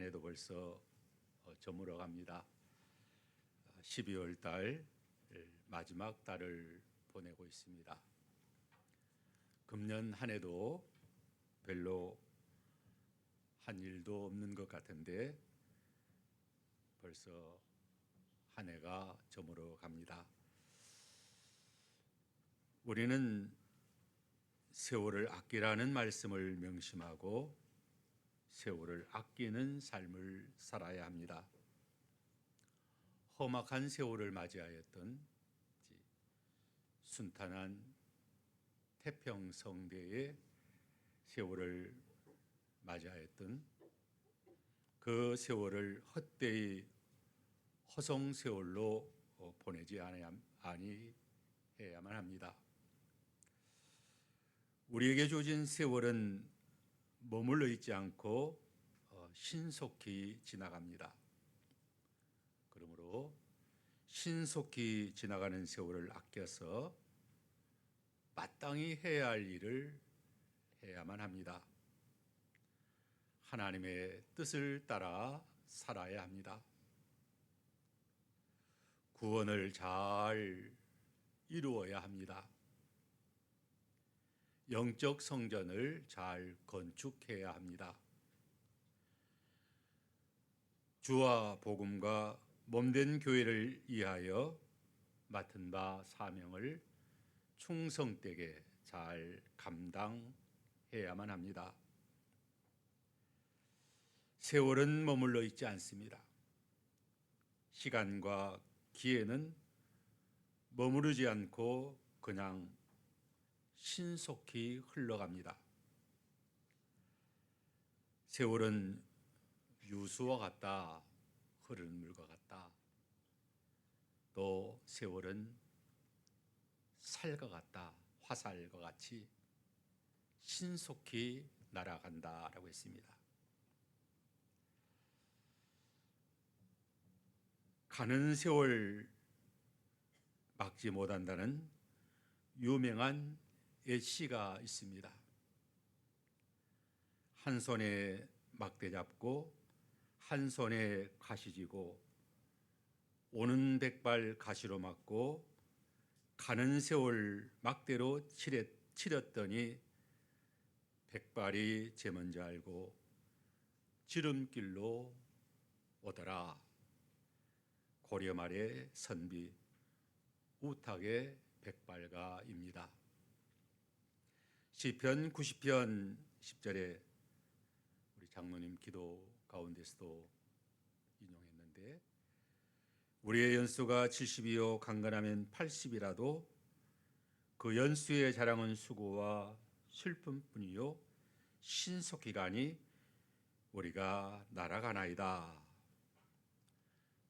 해도 벌써 저물어 갑니다. 12월 달 마지막 달을 보내고 있습니다. 금년 한 해도 별로 한 일도 없는 것 같은데 벌써 한 해가 저물어 갑니다. 우리는 세월을 아끼라는 말씀을 명심하고 세월을 아끼는 삶을 살아야 합니다. 험악한 세월을 맞이하였던 순탄한 태평성대의 세월을 맞이하였던 그 세월을 헛되이 허송세월로 보내지 아니해야만 합니다. 우리에게 주어진 세월은 머물러 있지 않고 신속히 지나갑니다. 그러므로 신속히 지나가는 세월을 아껴서 마땅히 해야 할 일을 해야만 합니다. 하나님의 뜻을 따라 살아야 합니다. 구원을 잘 이루어야 합니다. 영적 성전을 잘 건축해야 합니다. 주와 복음과 몸된 교회를 위하여 맡은 바 사명을 충성되게 잘 감당해야만 합니다. 세월은 머물러 있지 않습니다. 시간과 기회는 머무르지 않고 그냥 신속히 흘러갑니다. 세월은 유수와 같다, 흐르는 물과 같다. 또 세월은 살과 같다, 화살과 같이 신속히 날아간다라고 했습니다. 가는 세월 막지 못한다는 유명한 예시가 있습니다. 한 손에 막대 잡고 한 손에 가시 쥐고 오는 백발 가시로 막고 가는 세월 막대로 치렸더니 백발이 제 먼저 알고 지름길로 오더라. 고려 말의 선비 우탁의 백발가입니다. 시편 90편 10절에 우리 장로님 기도 가운데서도 인용했는데 우리의 연수가 70이요 강건하면 80이라도 그 연수의 자랑은 수고와 슬픔뿐이요 신속히 가니 우리가 날아가나이다.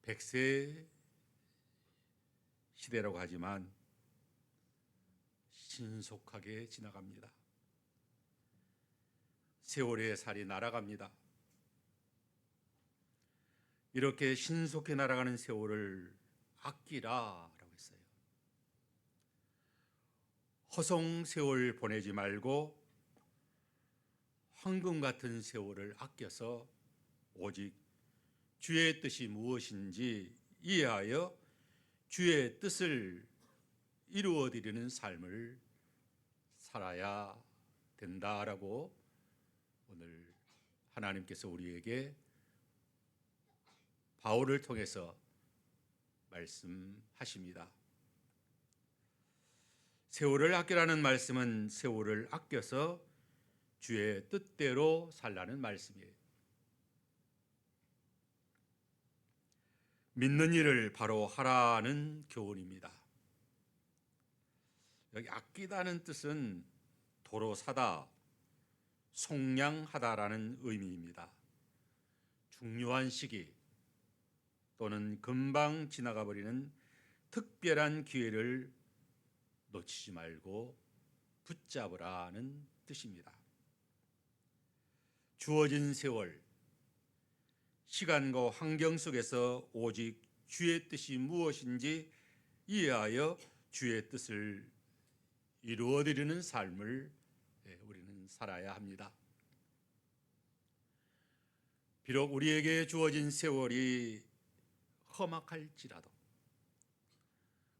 100세 시대라고 하지만 신속하게 지나갑니다. 세월의 살이 날아갑니다. 이렇게 신속히 날아가는 세월을 아끼라라고 했어요. 허송 세월 보내지 말고 황금 같은 세월을 아껴서 오직 주의 뜻이 무엇인지 이해하여 주의 뜻을 이루어 드리는 삶을 살아야 된다라고 오늘 하나님께서 우리에게 바울을 통해서 말씀하십니다. 세월을 아끼라는 말씀은 세월을 아껴서 주의 뜻대로 살라는 말씀이에요. 믿는 일을 바로 하라는 교훈입니다. 여기 아끼다는 뜻은 도로 사다, 속량하다라는 의미입니다. 중요한 시기 또는 금방 지나가 버리는 특별한 기회를 놓치지 말고 붙잡으라는 뜻입니다. 주어진 세월, 시간과 환경 속에서 오직 주의 뜻이 무엇인지 이해하여 주의 뜻을 이루어드리는 삶을 우리는 살아야 합니다. 비록 우리에게 주어진 세월이 험악할지라도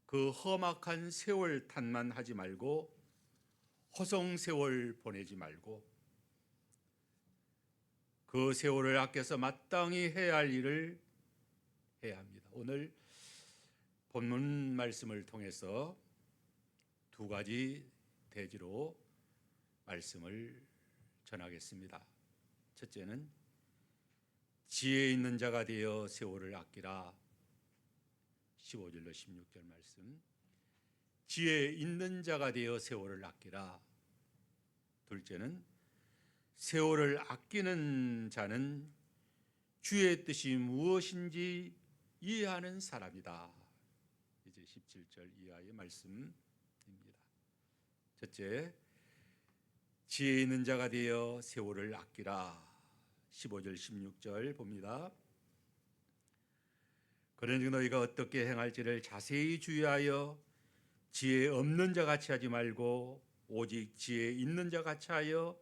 그 험악한 세월 탓만 하지 말고 허송세월 보내지 말고 그 세월을 아껴서 마땅히 해야 할 일을 해야 합니다. 오늘 본문 말씀을 통해서 두 가지 대지로 말씀을 전하겠습니다. 첫째는 지혜 있는 자가 되어 세월을 아끼라. 15절로 16절 말씀. 지혜 있는 자가 되어 세월을 아끼라. 둘째는 세월을 아끼는 자는 주의 뜻이 무엇인지 이해하는 사람이다. 이제 17절 이하의 말씀입니다. 첫째, 지혜 있는 자가 되어 세월을 아끼라. 15절 16절 봅니다. 그러니 너희가 어떻게 행할지를 자세히 주의하여 지혜 없는 자 같이 하지 말고 오직 지혜 있는 자 같이 하여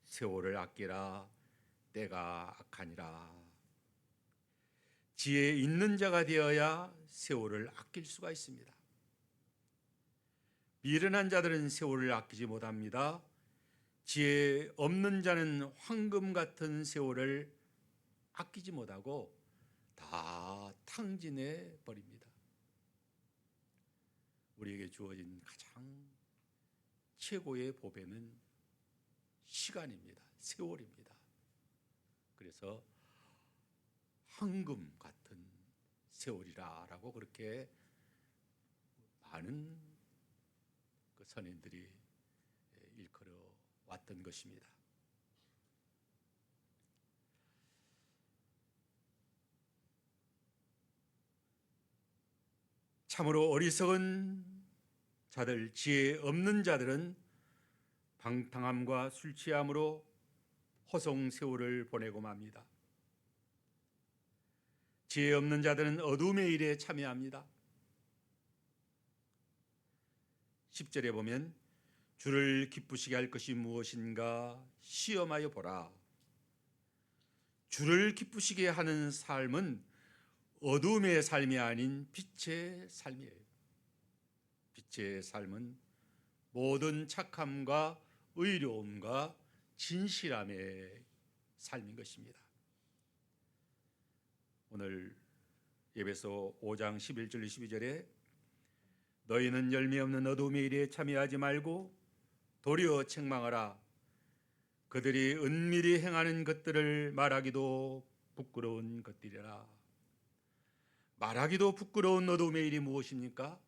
세월을 아끼라. 때가 악하니라. 지혜 있는 자가 되어야 세월을 아낄 수가 있습니다. 미련한 자들은 세월을 아끼지 못합니다. 지혜 없는 자는 황금 같은 세월을 아끼지 못하고 다 탕진해 버립니다. 우리에게 주어진 가장 최고의 보배는 시간입니다. 세월입니다. 그래서 황금 같은 세월이라라고 그렇게 많은 그 선인들이 일컬어 왔던 것입니다. 참으로 어리석은 자들, 지혜 없는 자들은 방탕함과 술 취함으로 허송 세월을 보내고 맙니다. 지혜 없는 자들은 어둠의 일에 참여합니다. 10절에 보면 주를 기쁘시게 할 것이 무엇인가 시험하여 보라. 주를 기쁘시게 하는 삶은 어둠의 삶이 아닌 빛의 삶이에요. 빛의 삶은 모든 착함과 의로움과 진실함의 삶인 것입니다. 오늘 에베소 5장 11절 12절에 너희는 열매 없는 어둠의 일에 참여하지 말고 도리어 책망하라. 그들이 은밀히 행하는 것들을 말하기도 부끄러운 것들이라. 말하기도 부끄러운 어둠의 일이 무엇입니까?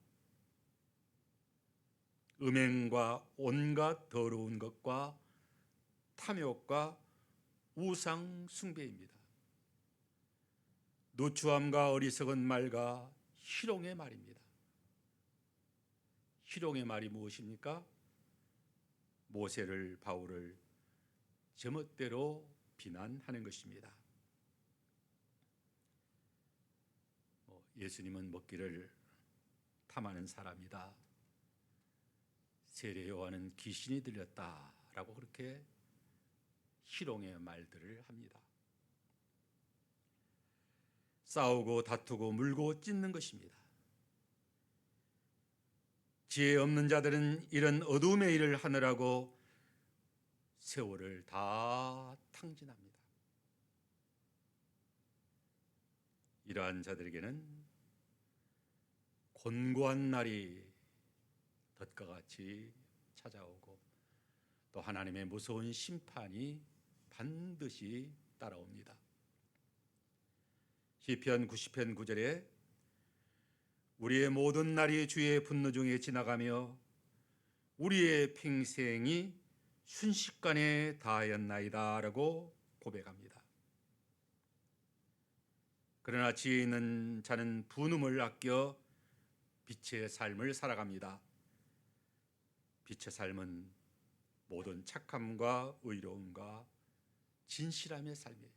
음행과 온갖 더러운 것과 탐욕과 우상 숭배입니다. 누추함과 어리석은 말과 희롱의 말입니다. 희롱의 말이 무엇입니까? 모세를 바울을 제멋대로 비난하는 것입니다. 예수님은 먹기를 탐하는 사람이다. 세례 요한은 귀신이 들렸다라고 그렇게 희롱의 말들을 합니다. 싸우고 다투고 물고 찢는 것입니다. 지혜 없는 자들은 이런 어둠의 일을 하느라고 세월을 다 탕진합니다. 이러한 자들에게는 곤고한 날이 덫과 같이 찾아오고 또 하나님의 무서운 심판이 반드시 따라옵니다. 시편 90편 9절에 우리의 모든 날이 주의 분노 중에 지나가며 우리의 평생이 순식간에 다하였나이다 라고 고백합니다. 그러나 지혜 있는 자는 분음을 아껴 빛의 삶을 살아갑니다. 빛의 삶은 모든 착함과 의로움과 진실함의 삶이에요.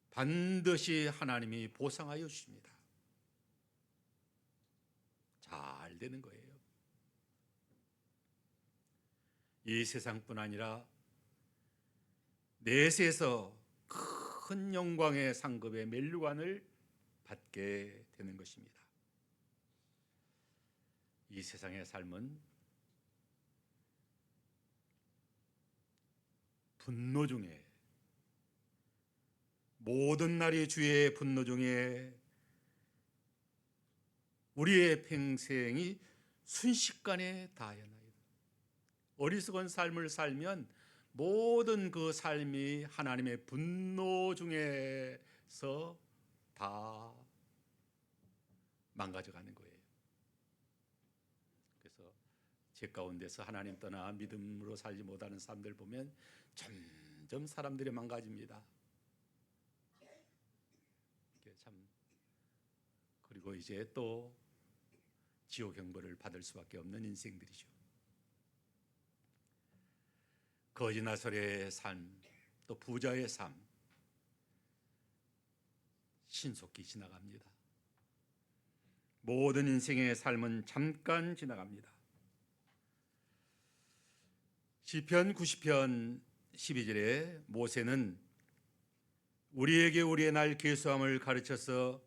반드시 하나님이 보상하여 주십니다. 잘 되는 거예요. 이 세상뿐 아니라 내세에서 큰 영광의 상급의 면류관을 받게 되는 것입니다. 이 세상의 삶은 분노 중에, 모든 날이 주의 분노 중에 우리의 평생이 순식간에 다하였나이다. 어리석은 삶을 살면 모든 그 삶이 하나님의 분노 중에서 다 망가져가는 거예요. 그래서 제 가운데서 하나님 떠나 믿음으로 살지 못하는 사람들 보면 점점 사람들이 망가집니다. 참, 그리고 이제 또 지옥 형벌을 받을 수밖에 없는 인생들이죠. 거지나설의 삶, 또 부자의 삶 신속히 지나갑니다. 모든 인생의 삶은 잠깐 지나갑니다. 시편 90편 12절에 모세는 우리에게 우리의 날 계수함을 가르쳐서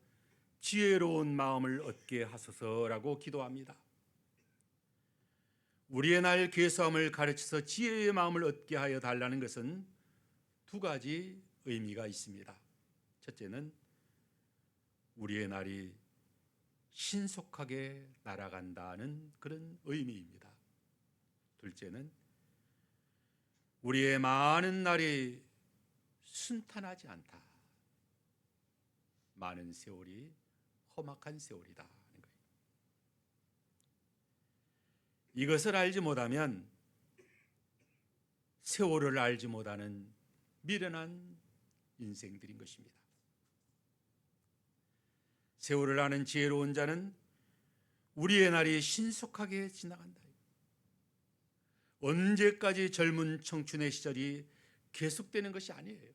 지혜로운 마음을 얻게 하소서라고 기도합니다. 우리의 날 계수함을 가르쳐서 지혜의 마음을 얻게 하여 달라는 것은 두 가지 의미가 있습니다. 첫째는 우리의 날이 신속하게 날아간다는 그런 의미입니다. 둘째는 우리의 많은 날이 순탄하지 않다. 많은 세월이 험악한 세월이다 하는 거예요. 이것을 알지 못하면 세월을 알지 못하는 미련한 인생들인 것입니다. 세월을 아는 지혜로운 자는 우리의 날이 신속하게 지나간다. 언제까지 젊은 청춘의 시절이 계속되는 것이 아니에요.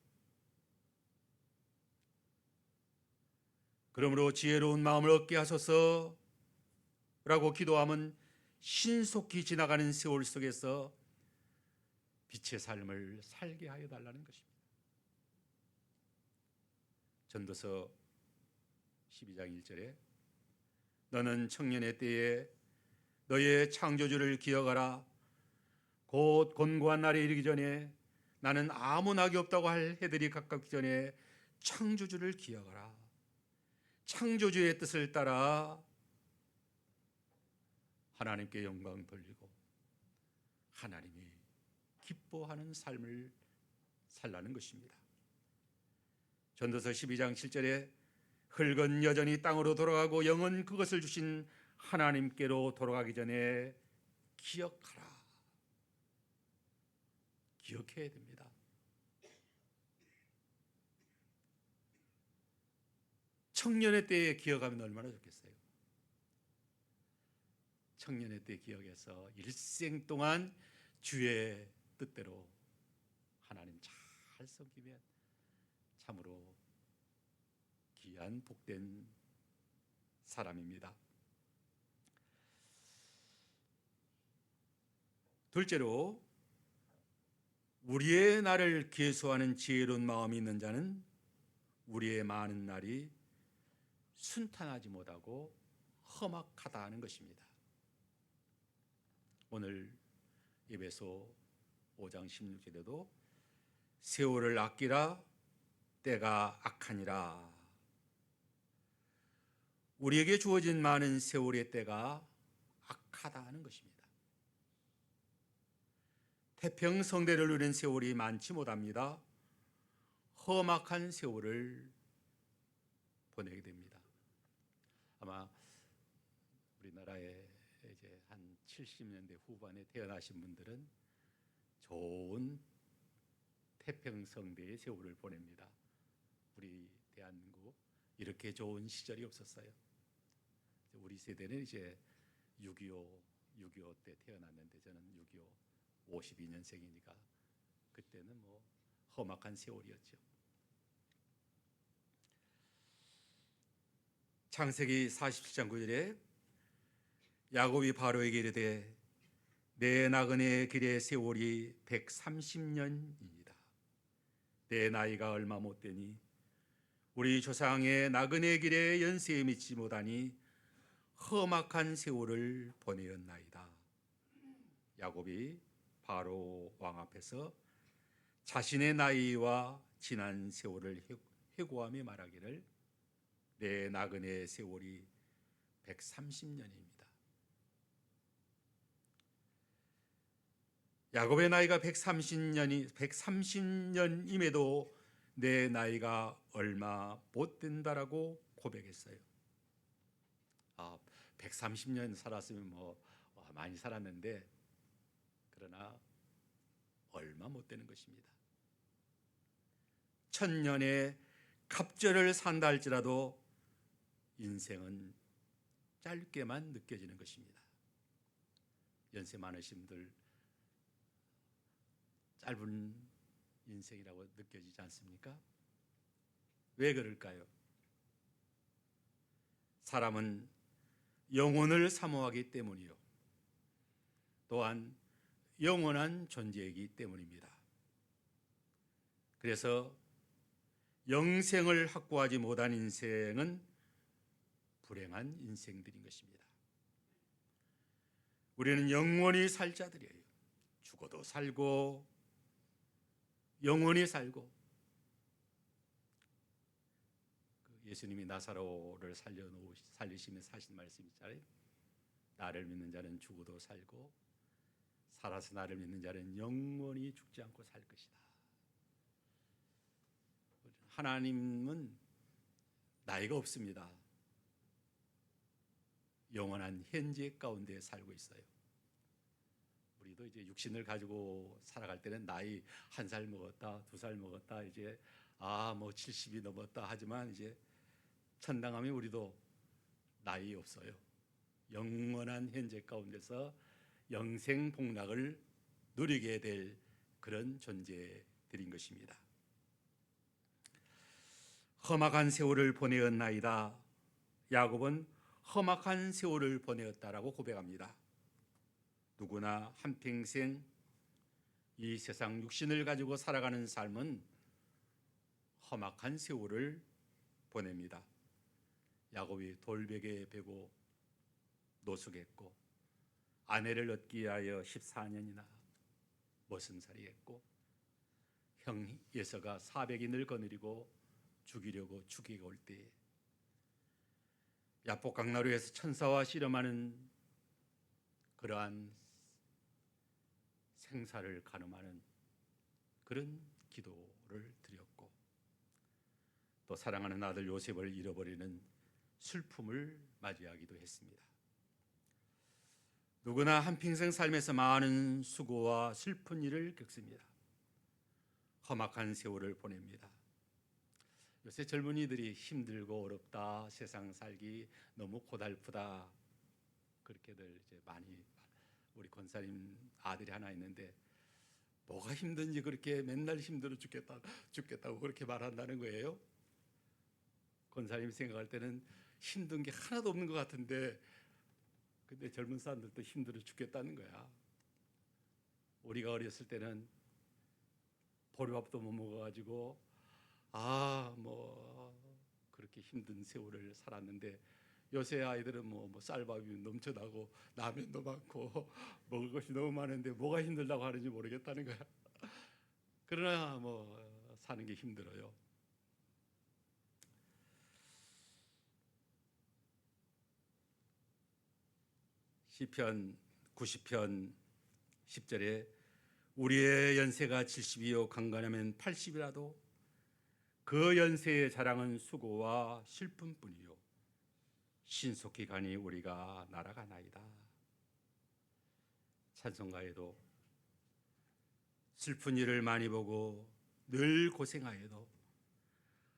그러므로 지혜로운 마음을 얻게 하소서 라고 기도하면 신속히 지나가는 세월 속에서 빛의 삶을 살게 하여 달라는 것입니다. 전도서 12장 1절에 너는 청년의 때에 너의 창조주를 기억하라. 곧 곤고한 날에 이르기 전에 나는 아무 낙이 없다고 할 해들이 가깝기 전에 창조주를 기억하라. 창조주의 뜻을 따라 하나님께 영광 돌리고 하나님이 기뻐하는 삶을 살라는 것입니다. 전도서 12장 7절에 흙은 여전히 땅으로 돌아가고 영은 그것을 주신 하나님께로 돌아가기 전에 기억하라. 기억해야 됩니다. 청년의 때에 기억하면 얼마나 좋겠어요. 청년의 때 기억해서 일생 동안 주의 뜻대로 하나님 잘 섬기면 참으로 귀한 복된 사람입니다. 둘째로 우리의 날을 계수하는 지혜로운 마음이 있는 자는 우리의 많은 날이 순탄하지 못하고 험악하다 하는 것입니다. 오늘 에베소 5장 16절에도 세월을 아끼라 때가 악하니라. 우리에게 주어진 많은 세월의 때가 악하다 하는 것입니다. 태평성대를 누린 세월이 많지 못합니다. 험악한 세월을 보내게 됩니다. 아마 우리나라에 이제 한 70년대 후반에 태어나신 분들은 좋은 태평성대의 세월을 보냅니다. 우리 대한민국 이렇게 좋은 시절이 없었어요. 우리 세대는 이제 6.25 때 태어났는데 저는 6.25 52년생이니까 그때는 뭐 험악한 세월이었죠. 창세기 47장 9절에 야곱이 바로에게 이르되 내 나그네의 길의 세월이 130년입니다. 내 나이가 얼마 못 되니 우리 조상의 나그네 길에 연세에 미치지 못하니 험악한 세월을 보내었나이다. 야곱이 바로 왕 앞에서 자신의 나이와 지난 세월을 회고하며 말하기를 내 나그네 세월이 130년입니다. 야곱의 나이가 130년임에도 내 나이가 얼마 못 된다라고 고백했어요. 130년 살았으면 많이 살았는데 그러나 얼마 못 되는 것입니다. 1000년의 갑절을 산다 할지라도 인생은 짧게만 느껴지는 것입니다. 연세 많으신 분들 짧은 인생이라고 느껴지지 않습니까? 왜 그럴까요? 사람은 영혼을 사모하기 때문이요, 또한 영원한 존재이기 때문입니다. 그래서 영생을 확보하지 못한 인생은 불행한 인생들인 것입니다. 우리는 영원히 살 자들이에요. 죽어도 살고 영원히 살고. 예수님이 나사로를 살리시면서 하신 말씀이 있잖아요. 나를 믿는 자는 죽어도 살고 살아서 나를 믿는 자는 영원히 죽지 않고 살 것이다. 하나님은 나이가 없습니다. 영원한 현재 가운데 살고 있어요. 우리도 이제 육신을 가지고 살아갈 때는 나이 1살 먹었다, 2살 먹었다, 이제 70이 넘었다 하지만 이제 천당하면 우리도 나이 없어요. 영원한 현재 가운데서 영생 복락을 누리게 될 그런 존재들인 것입니다. 험악한 세월을 보내었나이다. 야곱은 험악한 세월을 보내었다라고 고백합니다. 누구나 한평생 이 세상 육신을 가지고 살아가는 삶은 험악한 세월을 보냅니다. 야곱이 돌베개에 베고 노숙했고 아내를 얻기 위하여 14년이나 머슴살이했고 형 예서가 400인을 거느리고 죽이려고 죽이고 올 때에 야복 강나루에서 천사와 씨름하는 그러한 생사를 가늠하는 그런 기도를 드렸고, 또 사랑하는 아들 요셉을 잃어버리는 슬픔을 맞이하기도 했습니다. 누구나 한평생 삶에서 많은 수고와 슬픈 일을 겪습니다. 험악한 세월을 보냅니다. 요새 젊은이들이 힘들고 어렵다, 세상 살기 너무 고달프다, 그렇게들 이제 많이, 우리 권사님 아들이 하나 있는데 뭐가 힘든지 그렇게 맨날 힘들어 죽겠다고 그렇게 말한다는 거예요. 권사님 생각할 때는 힘든 게 하나도 없는 것 같은데, 근데 젊은 사람들도 힘들어 죽겠다는 거야. 우리가 어렸을 때는 보리밥도 못 먹어가지고 그렇게 힘든 세월을 살았는데, 요새 아이들은 쌀밥이 넘쳐나고 라면도 많고 먹을 것이 너무 많은데 뭐가 힘들다고 하는지 모르겠다는 거야. 그러나 사는 게 힘들어요. 시편 90편 10절에 우리의 연세가 70이요 강건하면 80이라도 그 연세의 자랑은 수고와 슬픔뿐이요 신속히 가니 우리가 날아가나이다. 찬송가에도 슬픈 일을 많이 보고 늘 고생하여도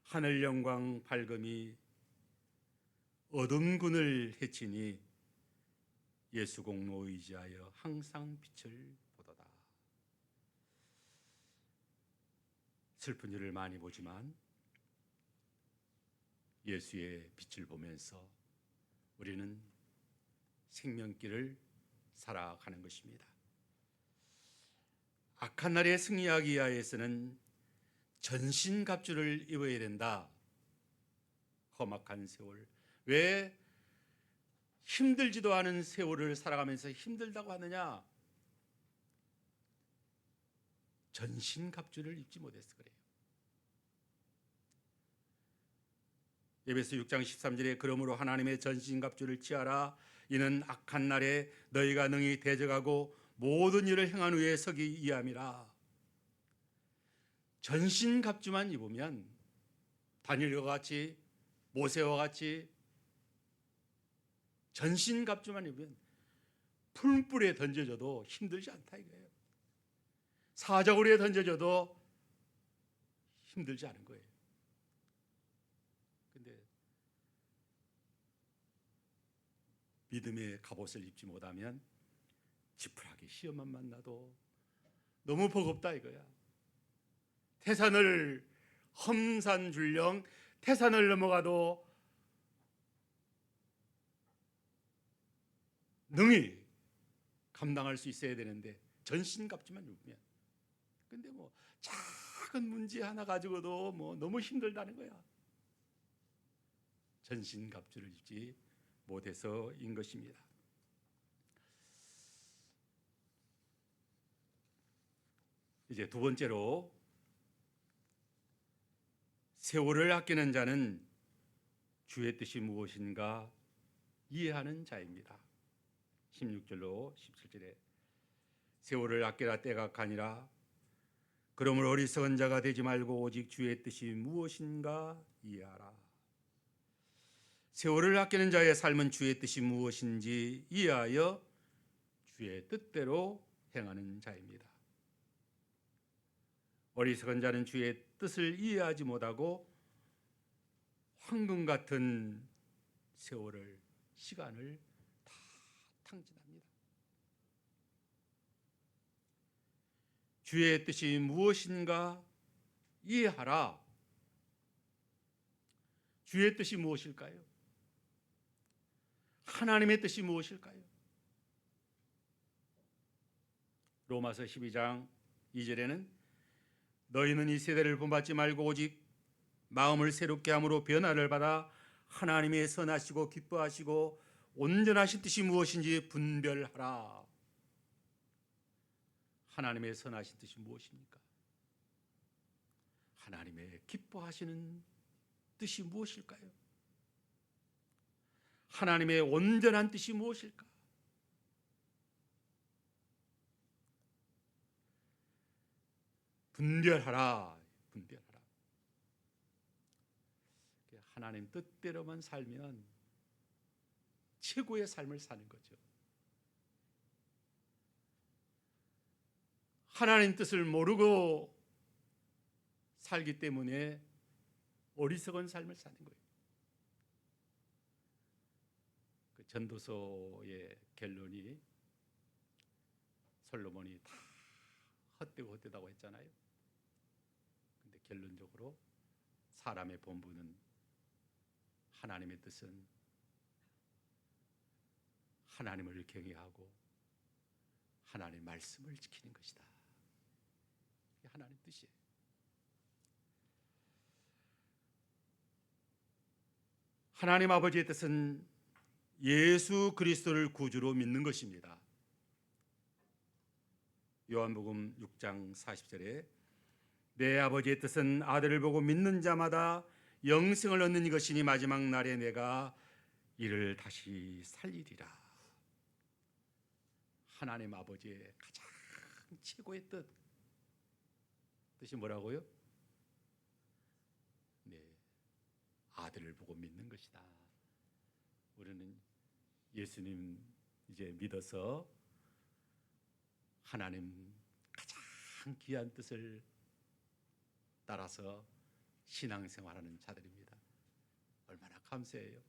하늘 영광 밝음이 어둠군을 해치니 예수 공로 의지하여 항상 빛을 보도다. 슬픈 일을 많이 보지만 예수의 빛을 보면서 우리는 생명길을 살아가는 것입니다. 악한 날에 승리하기 위하여서는 전신갑주를 입어야 된다. 험악한 세월. 왜 힘들지도 않은 세월을 살아가면서 힘들다고 하느냐? 전신갑주를 입지 못해서 그래요. 에베소 6장 13절에 그러므로 하나님의 전신갑주를 취하라. 이는 악한 날에 너희가 능히 대적하고 모든 일을 행한 후에 서기 위함이라. 전신갑주만 입으면 다니엘과 같이 모세와 같이 전신갑주만 입으면 풀불에 던져져도 힘들지 않다 이거예요. 사자굴에 던져져도 힘들지 않은 거예요. 근데 믿음의 갑옷을 입지 못하면 지푸라기 시험만 만나도 너무 버겁다 이거야. 태산을 험산줄령 태산을 넘어가도 능히 감당할 수 있어야 되는데 전신갑주만 입으면, 근데 뭐 작은 문제 하나 가지고도 뭐 너무 힘들다는 거야. 전신갑주를 입지 못해서인 것입니다. 이제 두 번째로, 세월을 아끼는 자는 주의 뜻이 무엇인가 이해하는 자입니다. 16절로 17절에 세월을 아끼라 때가 가니라. 그러므로 어리석은 자가 되지 말고 오직 주의 뜻이 무엇인가 이해하라. 세월을 아끼는 자의 삶은 주의 뜻이 무엇인지 이해하여 주의 뜻대로 행하는 자입니다. 어리석은 자는 주의 뜻을 이해하지 못하고 황금 같은 세월을, 시간을 다 탕진합니다. 주의 뜻이 무엇인가 이해하라. 주의 뜻이 무엇일까요? 하나님의 뜻이 무엇일까요? 로마서 12장 2절에는 너희는 이 세대를 본받지 말고 오직 마음을 새롭게 함으로 변화를 받아 하나님의 선하시고 기뻐하시고 온전하신 뜻이 무엇인지 분별하라. 하나님의 선하신 뜻이 무엇입니까? 하나님의 기뻐하시는 뜻이 무엇일까요? 하나님의 온전한 뜻이 무엇일까? 분별하라. 분별하라. 하나님 뜻대로만 살면 최고의 삶을 사는 거죠. 하나님 뜻을 모르고 살기 때문에 어리석은 삶을 사는 거예요. 그 전도서의 결론이 솔로몬이 다 헛되고 헛되다고 했잖아요. 근데 결론적으로 사람의 본분은, 하나님의 뜻은 하나님을 경외하고 하나님의 말씀을 지키는 것이다. 이게 하나님 뜻이에요. 하나님 아버지의 뜻은 예수 그리스도를 구주로 믿는 것입니다. 요한복음 6장 40절에 내 아버지의 뜻은 아들을 보고 믿는 자마다 영생을 얻는 것이니 마지막 날에 내가 이를 다시 살리리라. 하나님 아버지의 가장 최고의 뜻이 뭐라고요? 네, 아들을 보고 믿는 것이다. 우리는 예수님 이제 믿어서 하나님 가장 귀한 뜻을 따라서 신앙생활하는 자들입니다. 얼마나 감사해요.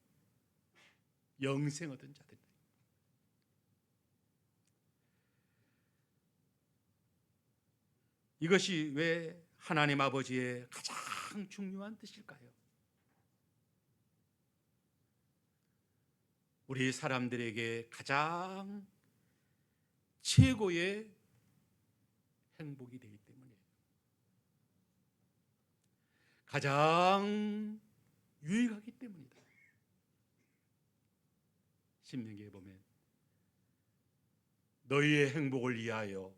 영생 얻은 자들. 이것이 왜 하나님 아버지의 가장 중요한 뜻일까요? 우리 사람들에게 가장 최고의 행복이 되기 때문에 가장 유익하기 때문이다. 신명기에 보면 너희의 행복을 위하여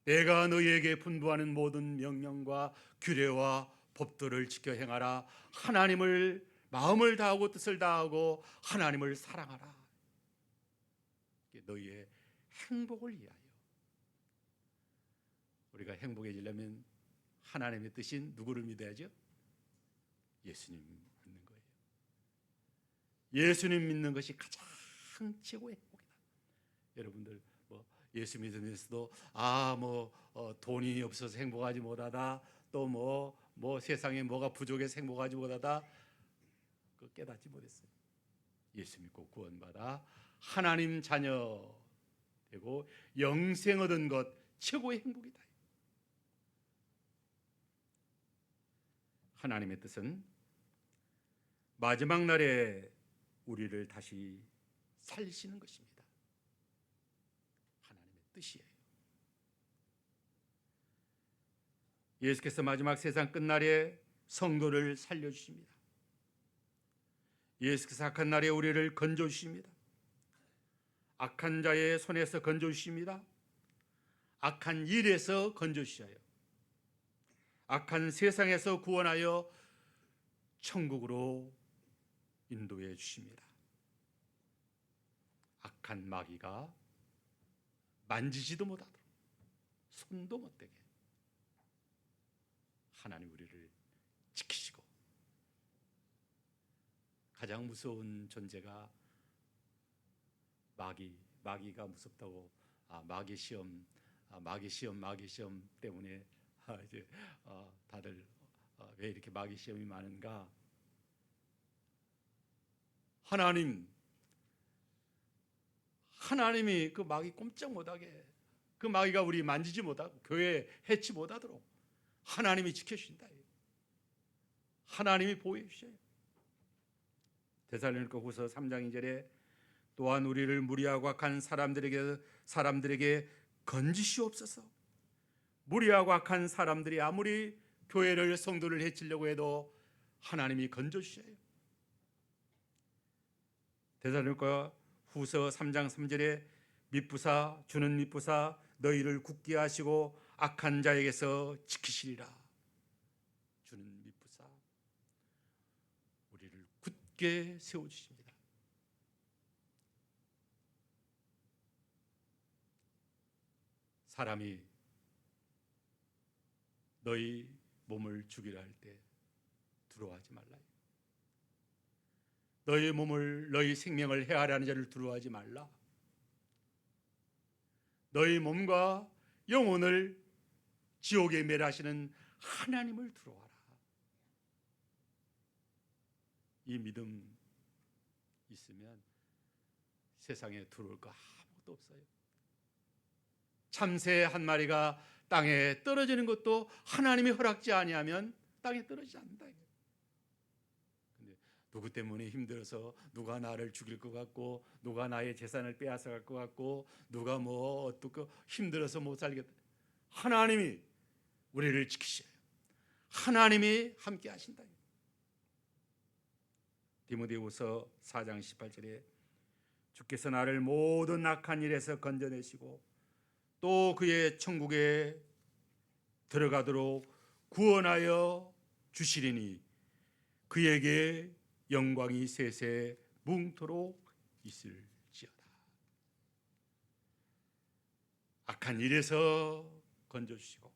내가 너희에게 분부하는 모든 명령과 규례와 법도를 지켜 행하라. 하나님을 마음을 다하고 뜻을 다하고 하나님을 사랑하라. 너희의 행복을 위하여. 우리가 행복해지려면 하나님의 뜻인 누구를 믿어야죠? 예수님 믿는 거예요. 예수님 믿는 것이 가장 최고의 행복이다. 여러분들 예수 믿으면서도 돈이 없어서 행복하지 못하다, 또 세상에 뭐가 부족해서 행복하지 못하다, 그 깨닫지 못했어요. 예수 믿고 구원받아 하나님 자녀 되고 영생 얻은 것 최고의 행복이다. 하나님의 뜻은 마지막 날에 우리를 다시 살리시는 것입니다. 하나님의 뜻이에요. 예수께서 마지막 세상 끝날에 성도를 살려주십니다. 예수께서 악한 날에 우리를 건져주십니다. 악한 자의 손에서 건져주십니다. 악한 일에서 건져주셔요. 악한 세상에서 구원하여 천국으로 인도해 주십니다. 악한 마귀가 만지지도 못하도록, 손도 못 대게 하나님 우리를 지키시고, 가장 무서운 존재가 마귀가 무섭다고, 마귀 시험 때문에 이제 다들 왜 이렇게 마귀 시험이 많은가? 하나님이 그 마귀 꼼짝 못하게, 그 마귀가 우리 만지지 못하고 교회 해치 못하도록 하나님이 지켜주신다. 하나님이 보호해 주셔요. 데살로니가후서 3장 2절에 또한 우리를 무리하고 악한 사람들에게 건지시옵소서. 무리하고 악한 사람들이 아무리 교회를, 성도를 해치려고 해도 하나님이 건져주셔요. 데살로니가 후서 3장 3절에 주는 미쁘사 너희를 굳게 하시고 악한 자에게서 지키시리라. 주는 미쁘사 우리를 굳게 세워주십니다. 사람이 너희 몸을 죽이려 할 때 두려워하지 말라. 너희 생명을 해하려는 자를 두려워하지 말라. 너희 몸과 영혼을 지옥에 멸하시는 하나님을 두려워하라. 이 믿음 있으면 세상에 두려울 거 아무것도 없어요. 참새 한 마리가 땅에 떨어지는 것도 하나님이 허락지 아니하면 땅에 떨어지지 않는다. 근데 누구 때문에 힘들어서 누가 나를 죽일 것 같고, 누가 나의 재산을 빼앗아 갈 것 같고, 누가 어떻게 힘들어서 못 살겠다. 하나님이 우리를 지키셔요. 하나님이 함께 하신다. 디모데후서 4장 18절에 주께서 나를 모든 악한 일에서 건져내시고 또 그의 천국에 들어가도록 구원하여 주시리니 그에게 영광이 세세 뭉토록 있을지어다. 악한 일에서 건져주시고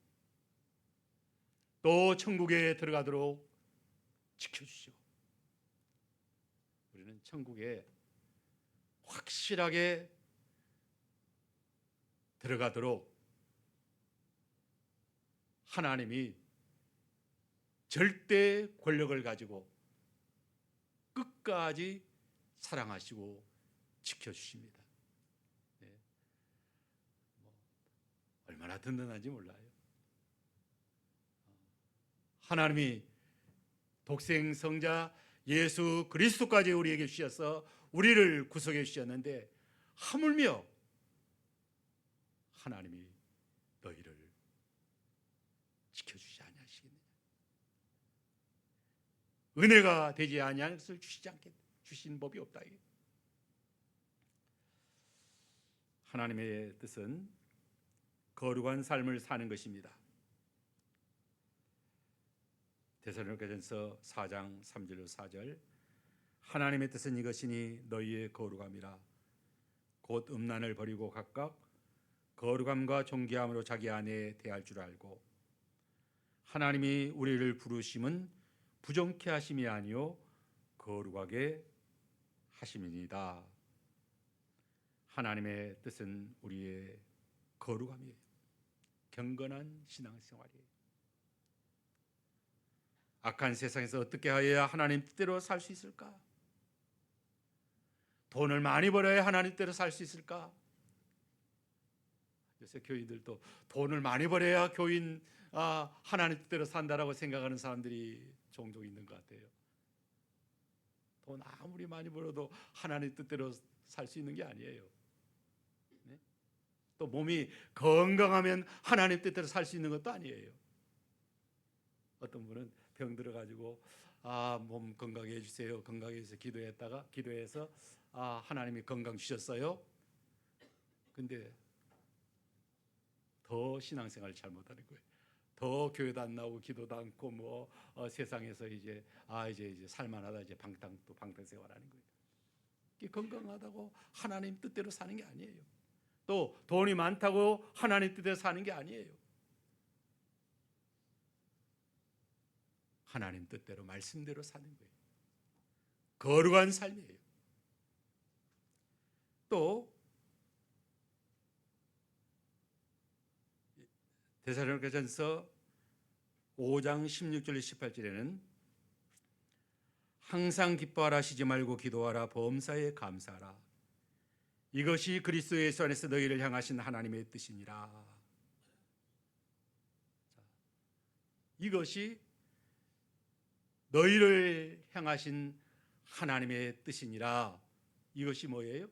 또 천국에 들어가도록 지켜주시고, 우리는 천국에 확실하게 들어가도록 하나님이 절대 권력을 가지고 끝까지 사랑하시고 지켜주십니다. 네. 얼마나 든든한지 몰라요. 하나님이 독생 성자 예수 그리스도까지 우리에게 주셔서 우리를 구속해 주셨는데 하물며 하나님이 너희를 지켜주지 아니하시겠느냐? 은혜가 되지 아니한 것을 주시지 않게 주신 법이 없다. 하나님의 뜻은 거룩한 삶을 사는 것입니다. 데살로니가전서 4장 3절로 4절 하나님의 뜻은 이것이니 너희의 거룩함이라 곧 음란을 버리고 각각 거룩함과 존귀함으로 자기 안에 대할 줄 알고 하나님이 우리를 부르심은 부정케 하심이 아니요 거룩하게 하심이니이다. 하나님의 뜻은 우리의 거룩함이에요. 경건한 신앙생활이에요. 악한 세상에서 어떻게 하여야 하나님 뜻대로 살 수 있을까? 돈을 많이 벌어야 하나님 뜻대로 살 수 있을까? 요새 교인들도 돈을 많이 벌어야 하나님 뜻대로 산다라고 생각하는 사람들이 종종 있는 것 같아요. 돈 아무리 많이 벌어도 하나님 뜻대로 살 수 있는 게 아니에요. 네? 또 몸이 건강하면 하나님 뜻대로 살 수 있는 것도 아니에요. 어떤 분은 병 들어가지고 몸 건강해 주세요. 건강해 주세요. 기도해서 하나님이 건강 주셨어요. 근데 더 신앙생활을 잘못하는 거예요. 더 교회도 안 나오고 기도도 않고 세상에서 이제 살만하다 이제 방탕생활하는 거예요. 이게 건강하다고 하나님 뜻대로 사는 게 아니에요. 또 돈이 많다고 하나님 뜻대로 사는 게 아니에요. 하나님 뜻대로 말씀대로 사는 거예요. 거룩한 삶이에요. 또 데살로니가전서 5장 16절 18절에는 항상 기뻐하라 쉬지 말고 기도하라 범사에 감사하라 이것이 그리스도 예수 안에서 너희를 향하신 하나님의 뜻이니라. 이것이 너희를 향하신 하나님의 뜻이니라. 이것이 뭐예요?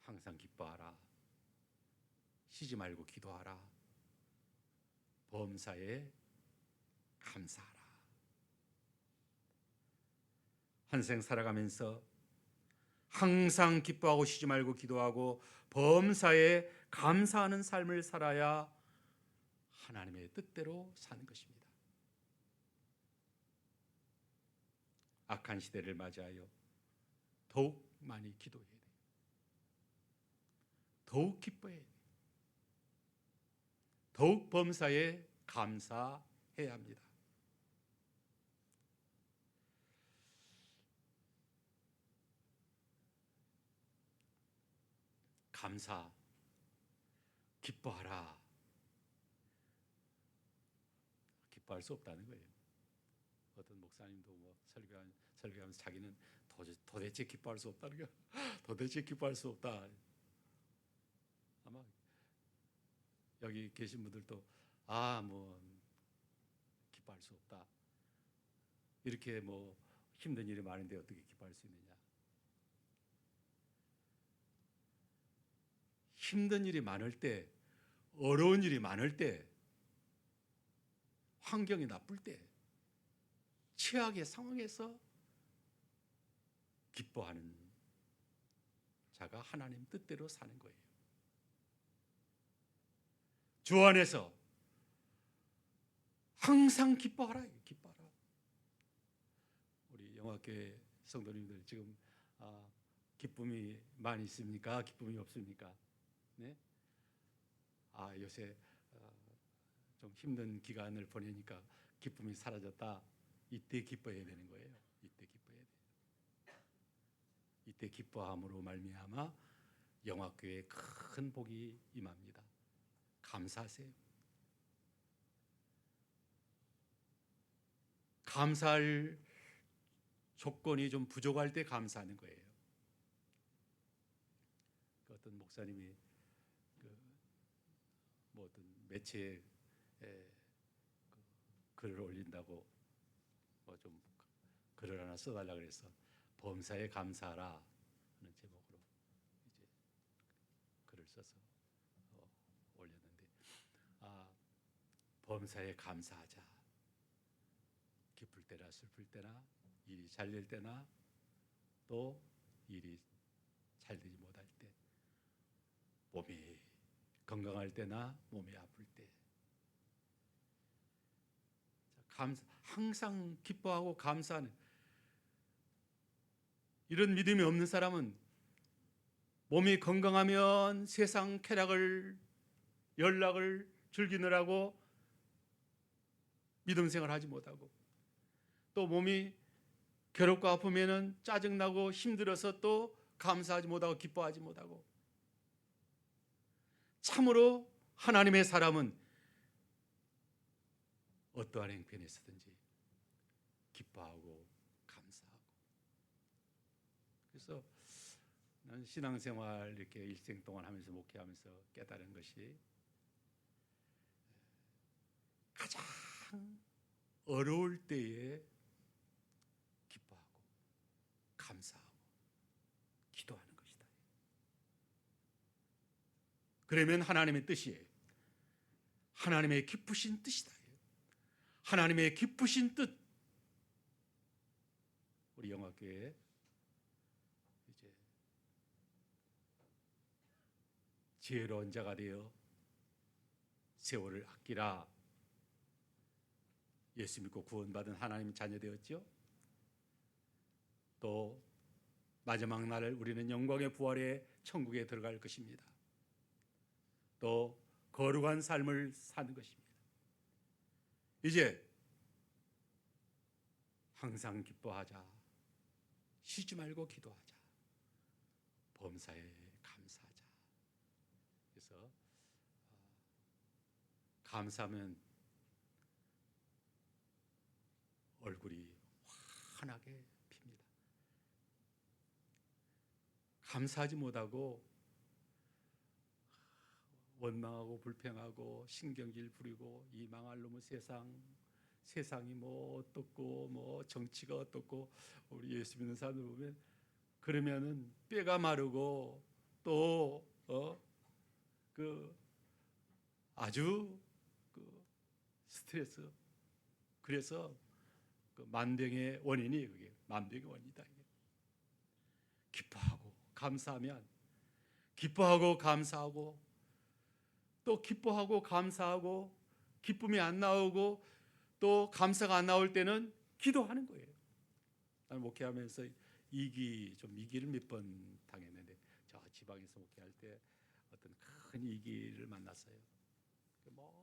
항상 기뻐하라 쉬지 말고 기도하라 범사에 감사하라. 한 생 살아가면서 항상 기뻐하고 쉬지 말고 기도하고 범사에 감사하는 삶을 살아야 하나님의 뜻대로 사는 것입니다. 악한 시대를 맞이하여 더욱 많이 기도해야 돼요. 더욱 기뻐해야 돼요. 더욱 범사에 감사해야 합니다. 감사, 기뻐하라. 기뻐할 수 없다는 거예요. 어떤 목사님도 설교하면서 자기는 도대체 기뻐할 수 없다는 거예요. 도대체 기뻐할 수 없다. 아마 여기 계신 분들도 기뻐할 수 없다. 이렇게 힘든 일이 많은데 어떻게 기뻐할 수 있느냐? 힘든 일이 많을 때, 어려운 일이 많을 때, 환경이 나쁠 때, 최악의 상황에서 기뻐하는 자가 하나님 뜻대로 사는 거예요. 주 안에서 항상 기뻐하라. 기뻐하라. 우리 영화교회 성도님들 지금 기쁨이 많이 있습니까? 기쁨이 없습니까? 네? 요새 좀 힘든 기간을 보내니까 기쁨이 사라졌다. 이때 기뻐해야 되는 거예요. 이때 기뻐해야 돼요. 이때 기뻐함으로 말미암아 영화교회에 큰 복이 임합니다. 감사하세요. 감사할 조건이 좀 부족할 때 감사하는 거예요. 어떤 목사님이 어떤 매체에 글을 올린다고 좀 글을 하나 써달라 그래서 범사에 감사하라 하는 제목으로 이제 글을 써서 올렸는데 범사에 감사하자. 기쁠 때나 슬플 때나 일이 잘 될 때나 또 일이 잘 되지 못할 때, 몸이 건강할 때나 몸이 아플 때 항상 기뻐하고 감사하는 이런 믿음이 없는 사람은 몸이 건강하면 세상 쾌락을 연락을 즐기느라고 믿음 생활을 하지 못하고, 또 몸이 괴롭고 아프면은 짜증나고 힘들어서 또 감사하지 못하고 기뻐하지 못하고, 참으로 하나님의 사람은 어떠한 행편에서든지 기뻐하고 감사하고. 그래서 난 신앙생활 이렇게 일생 동안 하면서 목회하면서 깨달은 것이, 가장 어려울 때에 기뻐하고 감사하고 기도하는 것이다. 그러면 하나님의 뜻이에요. 하나님의 기쁘신 뜻이다. 하나님의 기쁘신 뜻. 우리 영화교회 이제 지혜로운 자가 되어 세월을 아끼라. 예수 믿고 구원받은 하나님 자녀 되었죠. 또 마지막 날 우리는 영광의 부활의 천국에 들어갈 것입니다. 또 거룩한 삶을 사는 것입니다. 이제 항상 기뻐하자. 쉬지 말고 기도하자. 범사에 감사하자. 그래서 감사하면 얼굴이 환하게 핍니다. 감사하지 못하고 원망하고 불평하고 신경질 부리고 이 망할 놈의 세상이 뭐 어떻고 뭐 정치가 어떻고, 우리 예수 믿는 사람들 보면 그러면은 뼈가 마르고 또 아주 스트레스. 그래서 만병의 원인이 그게 만병의 원이다. 기뻐하고 감사하면, 기뻐하고 감사하고 또 기뻐하고 감사하고 기쁨이 안 나오고 또 감사가 안 나올 때는 기도하는 거예요. 나는 목회하면서 이기를 몇 번 당했는데, 저 지방에서 목회할 때 어떤 큰 이기를 만났어요. 뭐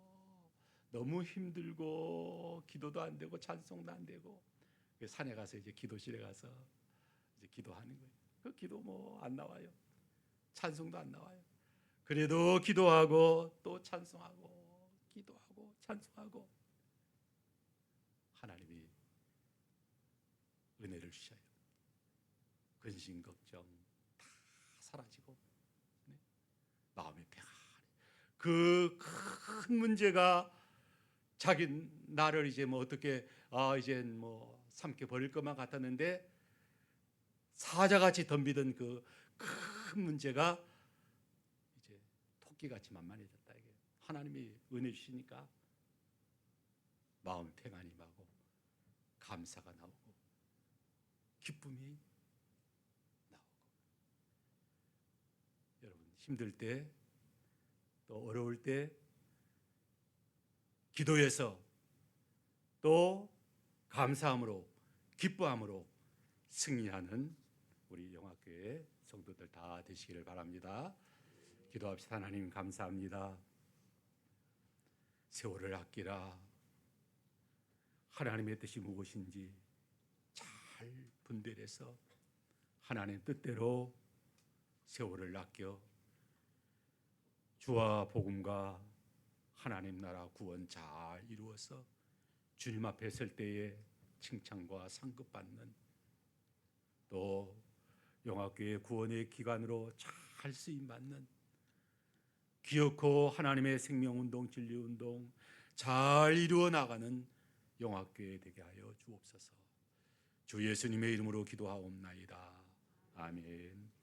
너무 힘들고 기도도 안 되고 찬송도 안 되고, 산에 가서 이제 기도실에 가서 이제 기도하는 거예요. 그 기도 뭐 안 나와요. 찬송도 안 나와요. 그래도 기도하고 또 찬송하고 기도하고 찬송하고 하나님이 은혜를 주셔요. 근심 걱정 다 사라지고 마음의 평안. 그 큰 문제가 자기 나를 이제 뭐 어떻게 이제 뭐 삼켜 버릴 것만 같았는데, 사자같이 덤비던 그 큰 문제가 이제 토끼같이 만만해졌다. 이게 하나님이 은혜 주시니까 마음 평안이 나고 감사가 나오고 기쁨이 나오고. 여러분 힘들 때 또 어려울 때 기도해서 또 감사함으로 기뻐함으로 승리하는 우리 영화교회 성도들 다 되시기를 바랍니다. 기도합시다. 하나님 감사합니다. 세월을 아끼라. 하나님의 뜻이 무엇인지 잘 분별해서 하나님의 뜻대로 세월을 아껴 주와 복음과 하나님 나라 구원 잘 이루어서 주님 앞에 설 때에 칭찬과 상급 받는, 또 영화교회 구원의 기관으로 잘 쓰임 받는 기어코 하나님의 생명운동 진리운동 잘 이루어 나가는 영화교회 되게 하여 주옵소서. 주 예수님의 이름으로 기도하옵나이다. 아멘.